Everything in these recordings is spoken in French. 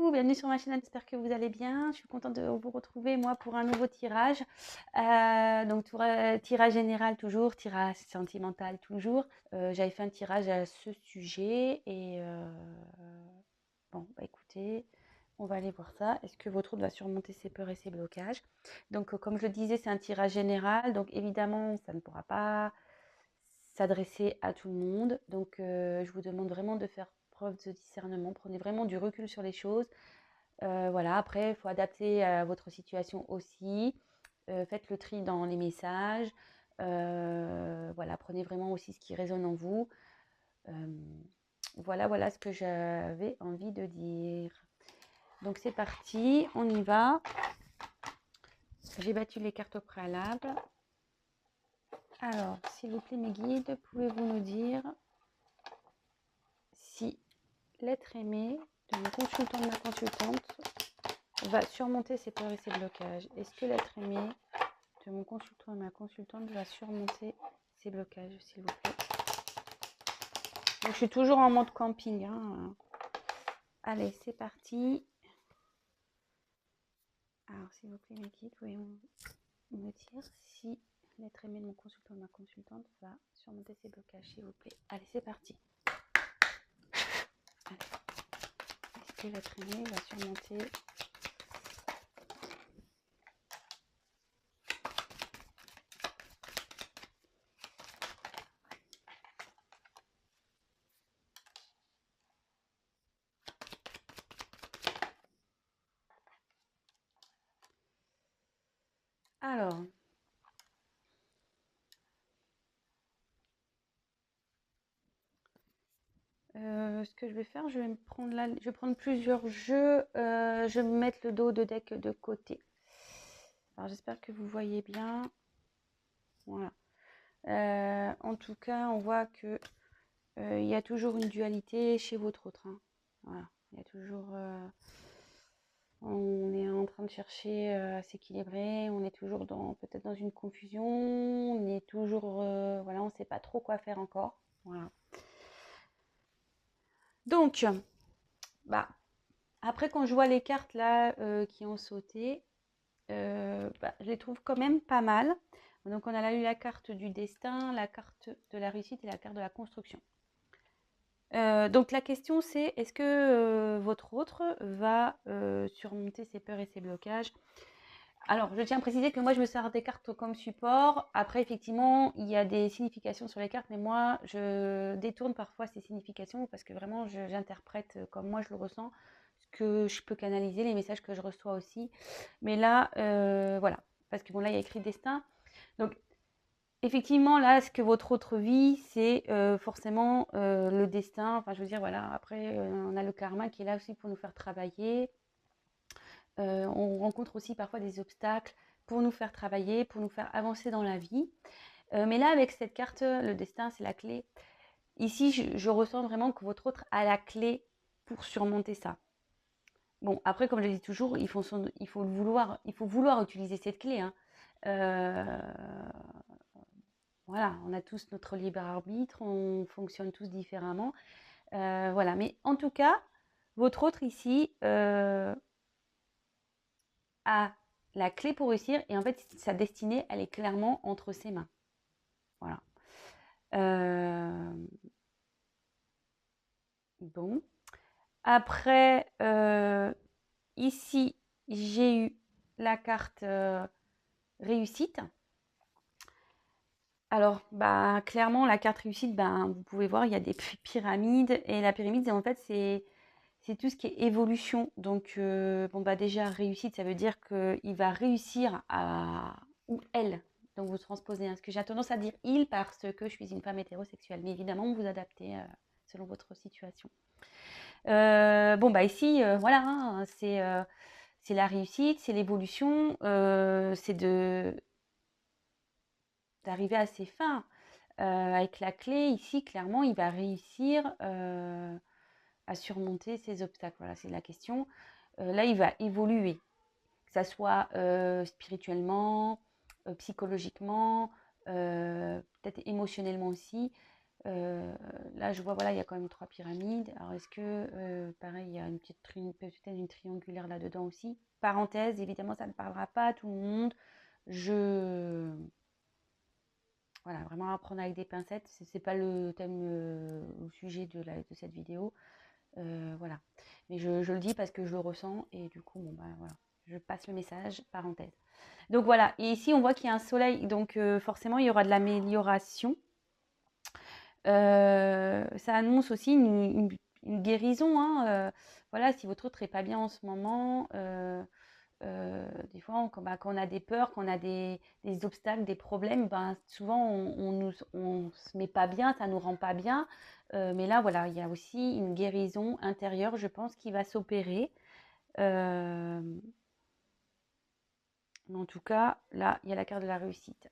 Coucou, bienvenue sur ma chaîne, j'espère que vous allez bien. Je suis contente de vous retrouver moi pour un nouveau tirage. Tirage général toujours, tirage sentimental toujours. J'avais fait un tirage à ce sujet et bon, bah écoutez, on va aller voir ça. Est-ce que votre autre va surmonter ses peurs et ses blocages? Donc comme je le disais, c'est un tirage général, donc évidemment ça ne pourra pas s'adresser à tout le monde. Donc je vous demande vraiment de faire preuve de discernement, prenez vraiment du recul sur les choses. Voilà, après, il faut adapter à votre situation aussi. Faites le tri dans les messages. Voilà, prenez vraiment aussi ce qui résonne en vous. Voilà ce que j'avais envie de dire. Donc c'est parti, on y va. J'ai battu les cartes au préalable. Alors, s'il vous plaît, mes guides, pouvez-vous nous dire si l'être aimé de mon consultant, de ma consultante, va surmonter ses peurs et ses blocages? Est-ce que l'être aimé de mon consultant et ma consultante va surmonter ces blocages, s'il vous plaît? Donc, je suis toujours en mode camping. Hein. Allez, c'est parti. Alors, s'il vous plaît, mes guides, pouvez-vous me dire si l'être aimé de mon consultant et ma consultante va surmonter ces blocages, s'il vous plaît? Allez, c'est parti. Allez. Est-ce que l'être aimé va surmonter Alors, ce que je vais faire, je vais me prendre là, je vais prendre plusieurs jeux. Je vais me mettre le dos de deck de côté. Alors, j'espère que vous voyez bien. Voilà. En tout cas, on voit que il y a toujours une dualité chez votre autre. Hein. Voilà. Il y a toujours. On est en train de chercher à s'équilibrer. On est toujours peut-être dans une confusion. On est toujours. Voilà, on ne sait pas trop quoi faire encore. Voilà. Donc, bah, après, quand je vois les cartes là qui ont sauté, je les trouve quand même pas mal. Donc, on a eu la carte du destin, la carte de la réussite et la carte de la construction. Donc la question c'est, est-ce que votre autre va surmonter ses peurs et ses blocages? Alors, je tiens à préciser que moi, je me sers des cartes comme support. Après, effectivement, il y a des significations sur les cartes, mais moi, je détourne parfois ces significations parce que vraiment, j'interprète comme moi, je le ressens, ce que je peux canaliser, les messages que je reçois aussi. Mais là, voilà, parce que bon, là, il y a écrit destin. Donc, effectivement, là, ce que votre autre vit, c'est forcément le destin. Enfin, je veux dire, voilà, après, on a le karma qui est là aussi pour nous faire travailler. On rencontre aussi parfois des obstacles pour nous faire travailler, pour nous faire avancer dans la vie. Mais là, avec cette carte, le destin, c'est la clé. Ici, je ressens vraiment que votre autre a la clé pour surmonter ça. Bon, après, comme je le dis toujours, il faut vouloir utiliser cette clé. Hein. Voilà, on a tous notre libre arbitre, on fonctionne tous différemment. Voilà, mais en tout cas, votre autre ici a la clé pour réussir et en fait, sa destinée, elle est clairement entre ses mains. Voilà. Bon. Après, ici, j'ai eu la carte réussite. Alors, bah, clairement, la carte réussite, ben, vous pouvez voir, il y a des pyramides. Et la pyramide, en fait, c'est tout ce qui est évolution. Donc, bon, bah, déjà, réussite, ça veut dire qu'il va réussir à. Ou elle. Donc, vous transposez. Hein, parce que j'ai tendance à dire il parce que je suis une femme hétérosexuelle. Mais évidemment, vous vous adaptez selon votre situation. Bon, bah, ici, voilà, hein, c'est la réussite, c'est l'évolution, c'est d'arriver à ses fins. Avec la clé, ici, clairement, il va réussir à surmonter ces obstacles. Voilà, c'est la question. Là, il va évoluer, que ça soit spirituellement, psychologiquement, peut-être émotionnellement aussi. Là, je vois, voilà, il y a quand même 3 pyramides. Alors, est-ce que, pareil, il y a une petite peut-être une triangulaire là-dedans aussi. Parenthèse, évidemment, ça ne parlera pas à tout le monde. Voilà, vraiment à prendre avec des pincettes. Ce n'est pas le thème, le sujet de cette vidéo. Voilà. Mais je le dis parce que je le ressens et du coup, bon, bah, voilà. Je passe le message, parenthèse. Donc voilà, et ici on voit qu'il y a un soleil, donc forcément il y aura de l'amélioration. Ça annonce aussi une guérison, hein, voilà, si votre autre n'est pas bien en ce moment, des fois, quand on a des peurs, quand on a des obstacles, des problèmes, ben, souvent on se met pas bien, ça nous rend pas bien. Mais là, voilà, il y a aussi une guérison intérieure, je pense, qui va s'opérer. Mais en tout cas, là, il y a la carte de la réussite.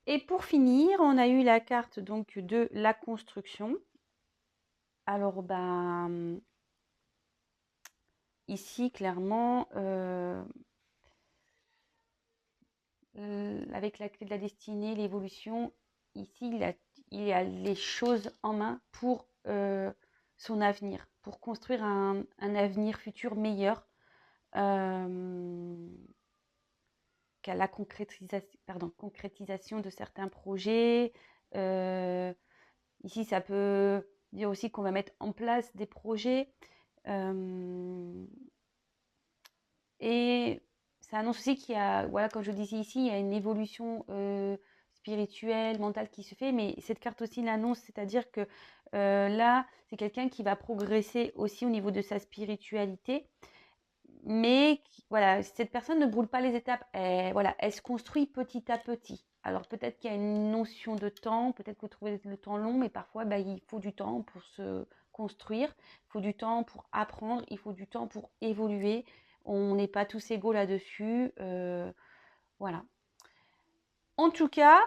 Et pour finir, on a eu la carte donc de la construction. Alors, ben, ici, clairement, avec la clé de la destinée, l'évolution, ici, il y a les choses en main pour son avenir, pour construire un avenir futur meilleur. Qu'à la concrétisation de certains projets. Ici, ça peut dire aussi qu'on va mettre en place des projets. Et ça annonce aussi qu'il y a, voilà, comme je disais ici, il y a une évolution spirituelle, mentale qui se fait. Mais cette carte aussi l'annonce, c'est-à-dire que là, c'est quelqu'un qui va progresser aussi au niveau de sa spiritualité. Mais voilà, cette personne ne brûle pas les étapes. Voilà, elle se construit petit à petit. Alors peut-être qu'il y a une notion de temps, peut-être que vous trouvez le temps long, mais parfois bah, il faut du temps pour se construire, il faut du temps pour apprendre, il faut du temps pour évoluer. On n'est pas tous égaux là-dessus. Voilà. En tout cas,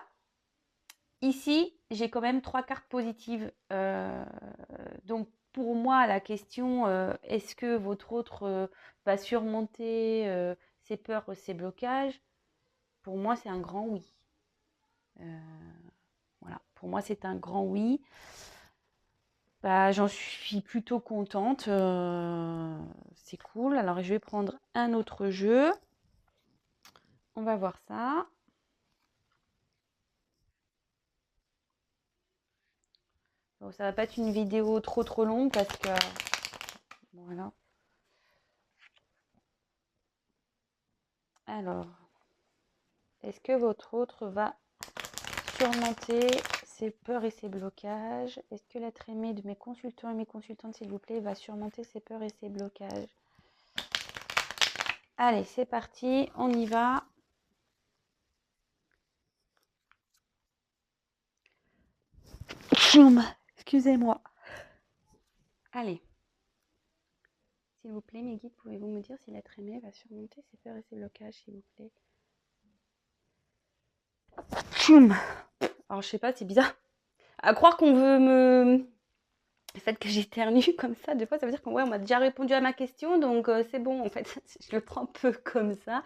ici, j'ai quand même 3 cartes positives. Donc pour moi, la question, est-ce que votre autre va surmonter ses peurs, ses blocages? Pour moi, c'est un grand oui. Voilà, pour moi, c'est un grand oui. Bah, j'en suis plutôt contente. C'est cool. Alors, je vais prendre un autre jeu. On va voir ça. Bon, ça va pas être une vidéo trop longue parce que... Voilà. Alors, est-ce que votre autre va surmonter ses peurs et ses blocages? Est-ce que l'être aimé de mes consultants et mes consultantes, s'il vous plaît, va surmonter ses peurs et ses blocages? Allez, c'est parti, on y va. Excusez-moi. Allez. S'il vous plaît, mes guides, pouvez-vous me dire si l'être aimé va surmonter ses peurs et ses blocages, s'il vous plaît? Alors, je sais pas, c'est bizarre. À croire qu'on veut me... Le fait que j'éternue comme ça, des fois, ça veut dire qu'on on m'a déjà répondu à ma question, donc c'est bon, en fait. Je le prends un peu comme ça.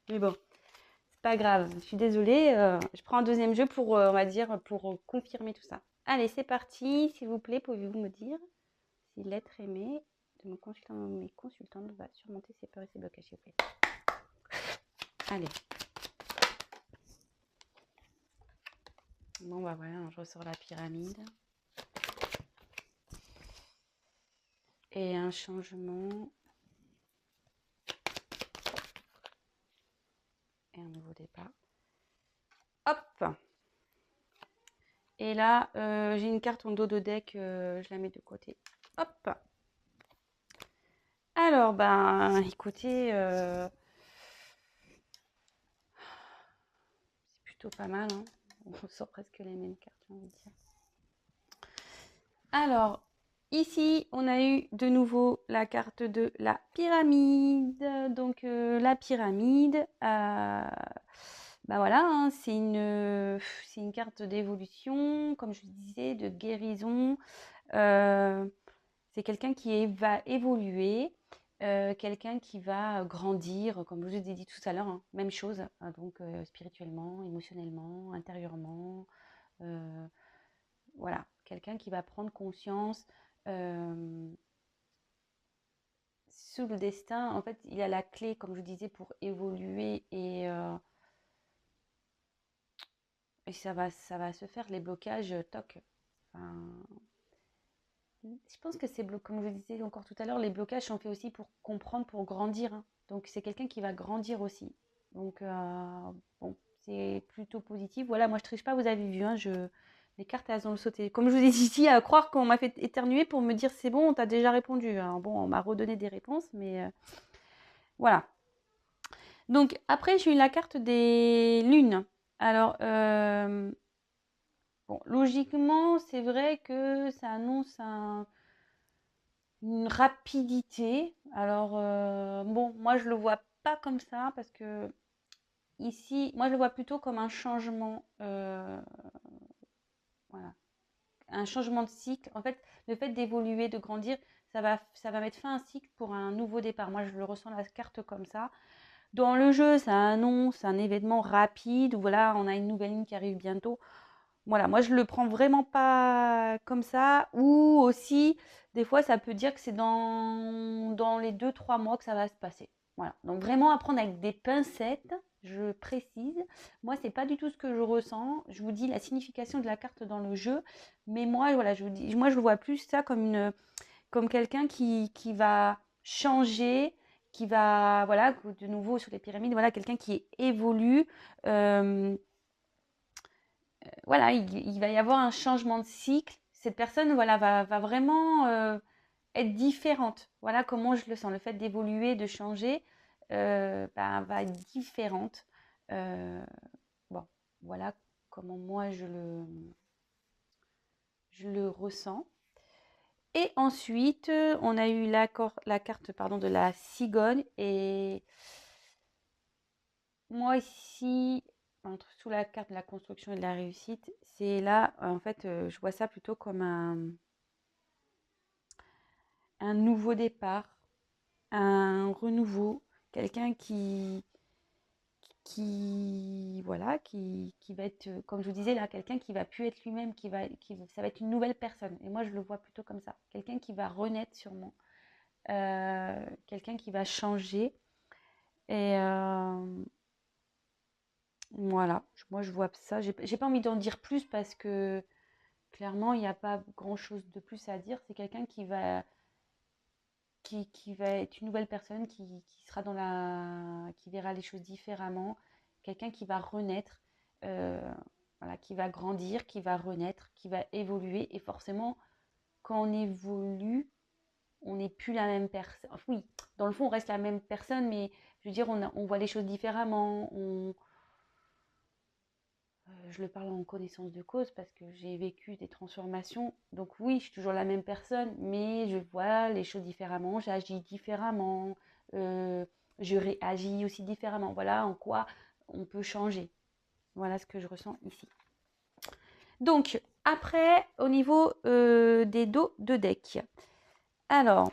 Mais bon, c'est pas grave. Je suis désolée. Je prends un deuxième jeu pour, on va dire, pour confirmer tout ça. Allez, c'est parti. S'il vous plaît, pouvez-vous me dire si l'être aimé de mon consultant ou mes consultantes va surmonter ses peurs et ses blocages, s'il vous plaît? Allez. Bon, bah voilà, je ressors la pyramide. Et un changement. Et un nouveau départ. Hop! Et là, j'ai une carte en dos de deck, je la mets de côté. Hop! Alors, ben, écoutez, c'est plutôt pas mal, hein. On sort presque les mêmes cartes, j'ai envie de dire. Alors, ici, on a eu de nouveau la carte de la pyramide. Donc, la pyramide, bah voilà, hein, c'est une carte d'évolution, comme je disais, de guérison. C'est quelqu'un qui va évoluer, quelqu'un qui va grandir, comme je vous ai dit tout à l'heure, hein, même chose, donc spirituellement, émotionnellement, intérieurement. voilà, quelqu'un qui va prendre conscience sous le destin. En fait, il a la clé, comme je disais, pour évoluer et ça va se faire, les blocages, toc. Enfin, je pense que comme je disais encore tout à l'heure, les blocages sont faits aussi pour comprendre, pour grandir, hein. Donc, c'est quelqu'un qui va grandir aussi. Donc, bon, c'est plutôt positif. Voilà, moi, je triche pas, vous avez vu, hein, les cartes, elles ont sauté. Comme je vous ai dit ici, à croire qu'on m'a fait éternuer pour me dire c'est bon, on t'a déjà répondu. Alors, bon, on m'a redonné des réponses, mais voilà. Donc, après, j'ai eu la carte des lunes. Alors, bon, logiquement, c'est vrai que ça annonce une rapidité. Alors, bon, moi, je le vois pas comme ça parce que ici, moi, je le vois plutôt comme un changement. Voilà, un changement de cycle. En fait, le fait d'évoluer, de grandir, ça va mettre fin à un cycle pour un nouveau départ. Moi, je le ressens la carte comme ça. Dans le jeu, ça annonce un événement rapide où voilà, on a une nouvelle ligne qui arrive bientôt. Voilà, moi je le prends vraiment pas comme ça. Ou aussi, des fois, ça peut dire que c'est dans les 2 3 mois que ça va se passer. Voilà, donc vraiment apprendre avec des pincettes, je précise. Moi, c'est pas du tout ce que je ressens. Je vous dis la signification de la carte dans le jeu, mais moi, voilà, je vous dis, moi je le vois plus ça comme quelqu'un qui va changer, qui va, voilà, de nouveau sur les pyramides, voilà, quelqu'un qui évolue. Euh, voilà, il va y avoir un changement de cycle. Cette personne, voilà, va vraiment être différente. Voilà comment je le sens. Le fait d'évoluer, de changer, va être différente. Euh, bon, voilà comment moi je le ressens. Et ensuite, on a eu la carte pardon, de la cigogne. Et moi ici, sous la carte de la construction et de la réussite, c'est là, en fait, je vois ça plutôt comme un nouveau départ, un renouveau, quelqu'un voilà, qui va être, comme je vous disais là, quelqu'un qui va plus être lui-même, ça va être une nouvelle personne. Et moi, je le vois plutôt comme ça. Quelqu'un qui va renaître sûrement. Quelqu'un qui va changer. Et voilà, moi je vois ça. J'ai pas envie d'en dire plus parce que clairement, il n'y a pas grand-chose de plus à dire. C'est quelqu'un qui va être une nouvelle personne, qui sera qui verra les choses différemment. Quelqu'un qui va renaître, euh, voilà, qui va grandir, qui va renaître, qui va évoluer. Et forcément, quand on évolue, on n'est plus la même personne. Enfin, oui, dans le fond, on reste la même personne, mais je veux dire, on voit les choses différemment. Je le parle en connaissance de cause parce que j'ai vécu des transformations. Donc oui, je suis toujours la même personne, mais je vois les choses différemment, j'agis différemment, euh, je réagis aussi différemment. Voilà en quoi on peut changer. Voilà ce que je ressens ici. Donc, après, au niveau des dos de deck. Alors,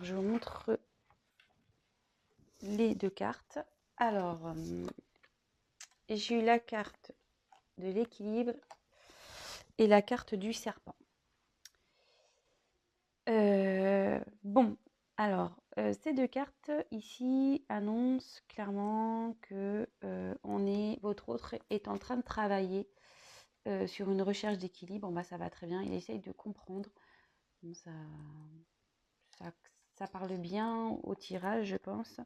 je vous montre les deux cartes. Alors, j'ai eu la carte de l'équilibre et la carte du serpent. Bon, alors, ces deux cartes ici annoncent clairement que votre autre est en train de travailler sur une recherche d'équilibre. Bon, bah, ça va très bien. Il essaye de comprendre. Bon, ça, ça parle bien au tirage, je pense.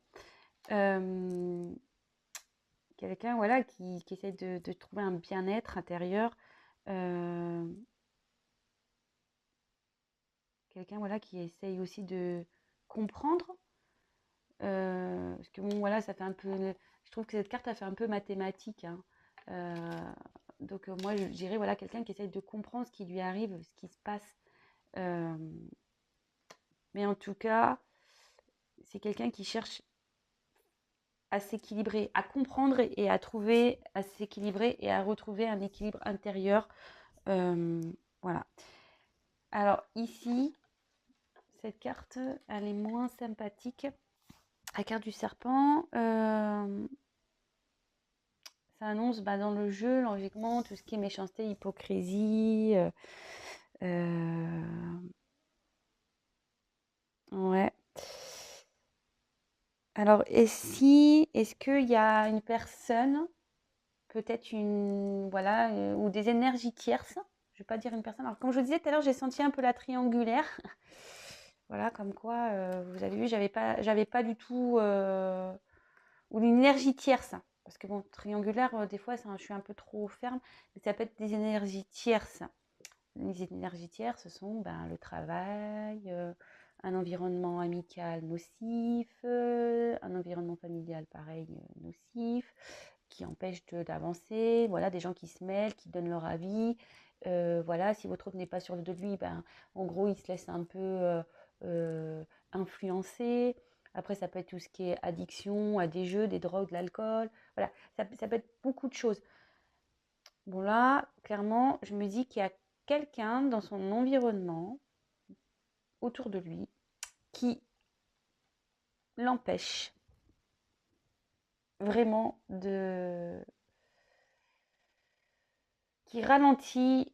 Quelqu'un voilà, qui essaie de trouver un bien-être intérieur. Euh, Quelqu'un voilà, qui essaye aussi de comprendre. Parce que bon, voilà, ça fait un peu. Je trouve que cette carte a fait un peu mathématique, hein. Euh, donc, moi, je dirais voilà, quelqu'un qui essaye de comprendre ce qui lui arrive, ce qui se passe. Euh, mais en tout cas, c'est quelqu'un qui cherche à s'équilibrer, à comprendre et à trouver, à s'équilibrer et à retrouver un équilibre intérieur. Euh, voilà. Alors, ici, cette carte, elle est moins sympathique. La carte du serpent. Ça annonce dans le jeu, logiquement, tout ce qui est méchanceté, hypocrisie. Ouais. Alors, est-ce qu'il y a une personne, peut-être voilà, ou des énergies tierces, je ne vais pas dire une personne. Alors, comme je vous disais tout à l'heure, j'ai senti un peu la triangulaire. Voilà, comme quoi, vous avez vu, j'avais pas du tout, ou une énergie tierce. Parce que bon, triangulaire, des fois, je suis un peu trop ferme, mais ça peut être des énergies tierces. Les énergies tierces, ce sont le travail, un environnement amical nocif, un environnement familial pareil nocif, qui empêche d'avancer. Voilà, des gens qui se mêlent, qui donnent leur avis. Voilà, si votre autre n'est pas sûr de lui, en gros, il se laisse un peu influencer. Après, ça peut être tout ce qui est addiction à des jeux, des drogues, de l'alcool. Voilà, ça peut être beaucoup de choses. Bon là, clairement, je me dis qu'il y a quelqu'un dans son environnement, autour de lui, qui l'empêche vraiment qui ralentit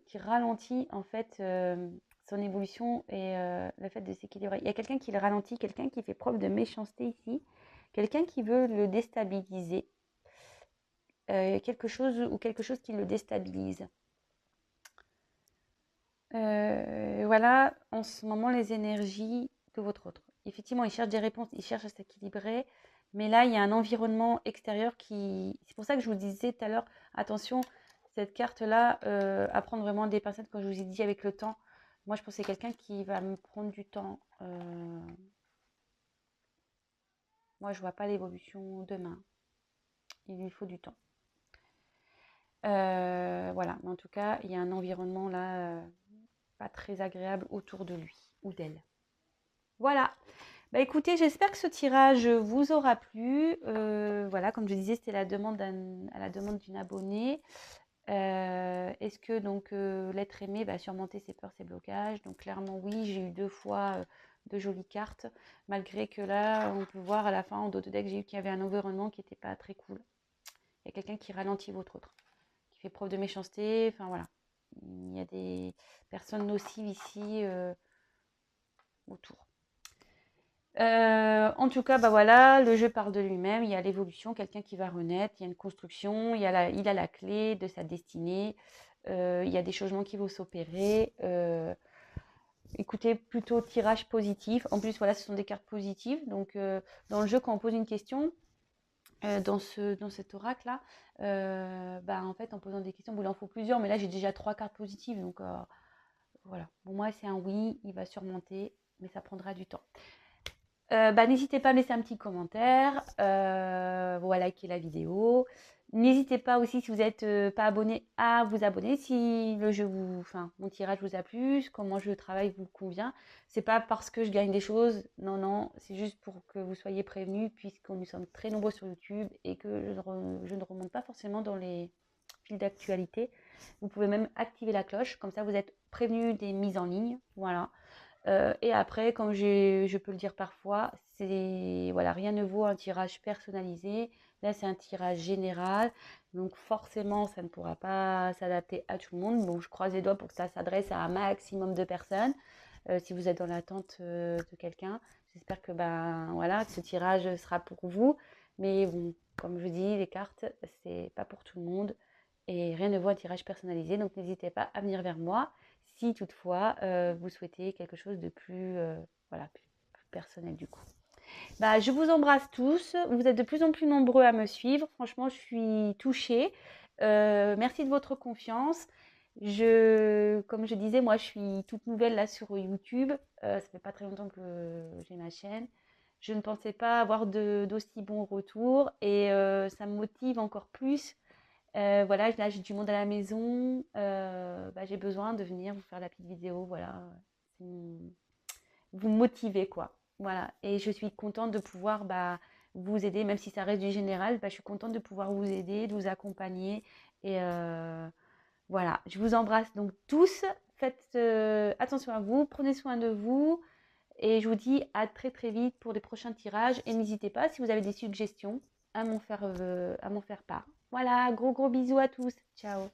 qui ralentit en fait son évolution et le fait de s'équilibrer. Il y a quelqu'un qui le ralentit, quelqu'un qui fait preuve de méchanceté ici, quelqu'un qui veut le déstabiliser, quelque chose qui le déstabilise. Voilà, en ce moment, les énergies de votre autre. Effectivement, il cherche des réponses, il cherche à s'équilibrer, mais là, il y a un environnement extérieur qui... C'est pour ça que je vous disais tout à l'heure, attention, cette carte-là, à prendre vraiment des pincettes, comme je vous ai dit, avec le temps. Moi, je pense que c'est quelqu'un qui va me prendre du temps. Moi, je vois pas l'évolution demain. Il lui faut du temps. Voilà, mais en tout cas, il y a un environnement là, pas très agréable autour de lui ou d'elle. Voilà. Écoutez, j'espère que ce tirage vous aura plu. Voilà, comme je disais, c'était à la demande d'une abonnée. Est-ce que donc l'être aimé va surmonter ses peurs, ses blocages? Donc clairement oui, j'ai eu 2 fois de jolies cartes, malgré que là, on peut voir à la fin, en dos de deck, j'ai eu qu'il y avait un environnement qui n'était pas très cool. Il y a quelqu'un qui ralentit votre autre, qui fait preuve de méchanceté, enfin voilà. Il y a des personnes nocives ici autour. En tout cas, voilà, le jeu parle de lui-même, il y a l'évolution, quelqu'un qui va renaître, il y a une construction, il a la clé de sa destinée, il y a des changements qui vont s'opérer. Écoutez, plutôt tirage positif. En plus, voilà, ce sont des cartes positives. Donc, dans le jeu, quand on pose une question, dans cet oracle-là, en fait, en posant des questions, il en faut plusieurs, mais là, j'ai déjà 3 cartes positives. Donc, voilà. Pour moi, c'est un oui, il va surmonter, mais ça prendra du temps. N'hésitez pas à me laisser un petit commentaire, voilà, liker la vidéo. N'hésitez pas aussi, si vous n'êtes pas abonné, à vous abonner si le jeu mon tirage vous a plu, comment je travaille vous convient. C'est pas parce que je gagne des choses, non, c'est juste pour que vous soyez prévenus, puisque nous sommes très nombreux sur YouTube et que je ne remonte pas forcément dans les fils d'actualité. Vous pouvez même activer la cloche, comme ça vous êtes prévenus des mises en ligne, voilà. Et après, comme je peux le dire parfois, voilà, rien ne vaut un tirage personnalisé. Là, c'est un tirage général, donc forcément, ça ne pourra pas s'adapter à tout le monde. Donc, je croise les doigts pour que ça s'adresse à un maximum de personnes. Si vous êtes dans l'attente de quelqu'un, j'espère que voilà, ce tirage sera pour vous. Mais bon, comme je dis, les cartes, c'est pas pour tout le monde. Et rien ne vaut un tirage personnalisé. Donc, n'hésitez pas à venir vers moi si toutefois vous souhaitez quelque chose de plus, plus personnel du coup. Je vous embrasse tous. Vous êtes de plus en plus nombreux à me suivre. Franchement, je suis touchée. Merci de votre confiance. Comme je disais, moi, je suis toute nouvelle là sur YouTube. Ça fait pas très longtemps que j'ai ma chaîne. Je ne pensais pas avoir d'aussi bons retours et ça me motive encore plus. Voilà, là j'ai du monde à la maison, j'ai besoin de venir vous faire la petite vidéo, voilà, vous motiver quoi. Voilà, et je suis contente de pouvoir vous aider, même si ça reste du général, je suis contente de pouvoir vous aider, de vous accompagner. Et voilà, je vous embrasse donc tous, faites attention à vous, prenez soin de vous. Et je vous dis à très très vite pour les prochains tirages. Et n'hésitez pas, si vous avez des suggestions, à m'en faire part. Voilà, gros bisous à tous. Ciao.